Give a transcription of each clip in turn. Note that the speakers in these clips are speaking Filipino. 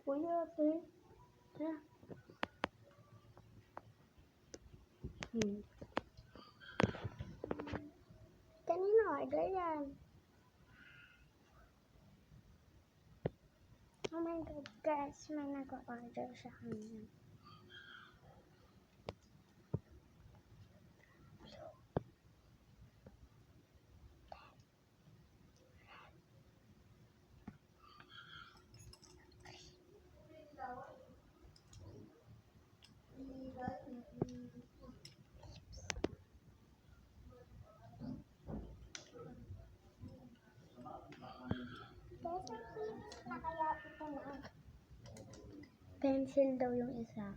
Kuya, ate. Tara. Kanino order yan? Oh my God, guys. May nag-order sa kanya. Pencil daw yung isa.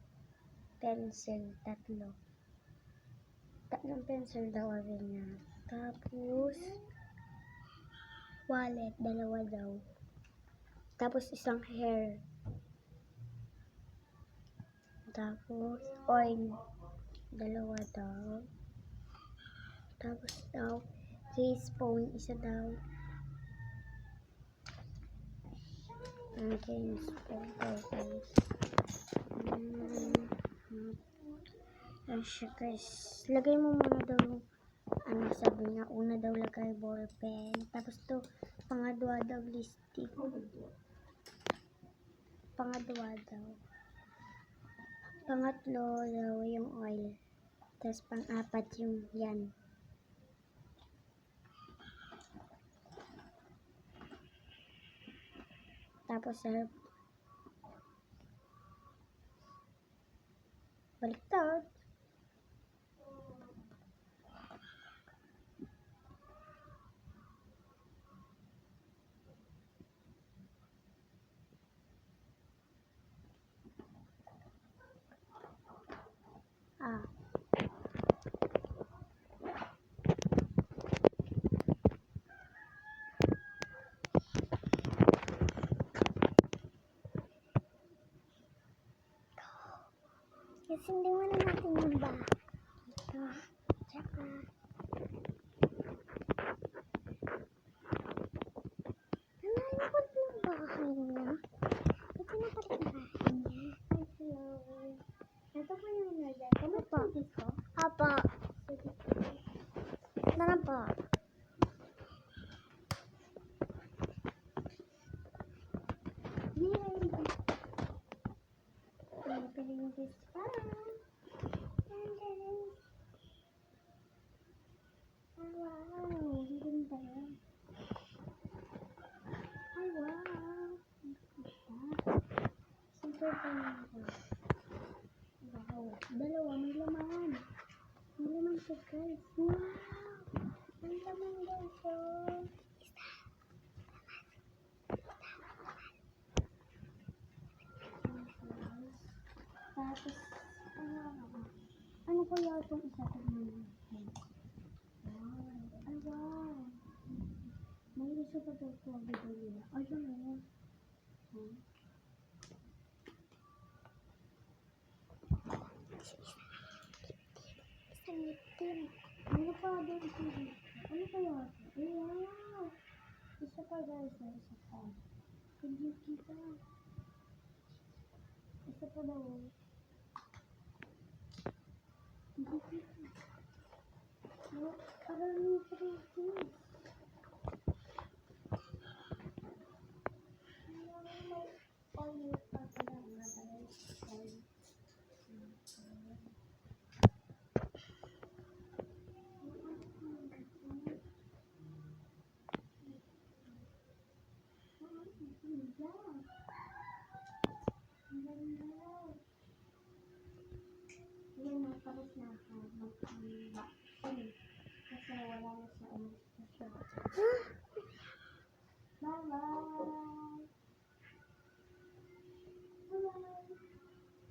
Pencil, tatlo. Tatlong pencil daw order niya. Tapos, wallet, dalawa daw. Tapos, isang hair. Tapos, oil, dalawa daw. Tapos daw, case phone, isa daw. Case phone, guys. Ayan siya, guys. Lagay mo muna daw yung, sabi niya, una daw lagay ballpen. Tapos to, pangadwa daw lipstick. Pangadwa daw. Pangatlo daw yung oil. Tapos pang-apat yung yan. Tapos baliktad. Kasi hindi mo na natin yung bahay. Ito. Tsaka. Nalangkot ng bahay niya. Ito na pala yung bahay niya. Ay, hello. Ito po yung nilagay. Ano po? Apo. Tara po. Pilinis pa. Wow, ang ganda. Ay, wow. Super ganda. Wow. Dalawa, may laman. May laman siya, guys. Wow. Ang laman guys, oh. Tapos, ano kaya itong isa ko naman? Wow. Ay, wow. May isa pa daw po ang bibili. Ay, ano? Isang itim. Ano pa daw ito? Ano kaya? Ay, wow. Isa pa guys. Isa pa. Hindi kita. Isa pa daw. Hindi kita. Parang yung pretty. Yan, tapos na ako mag-unboxing. Kasi wala na siya. Bye-bye!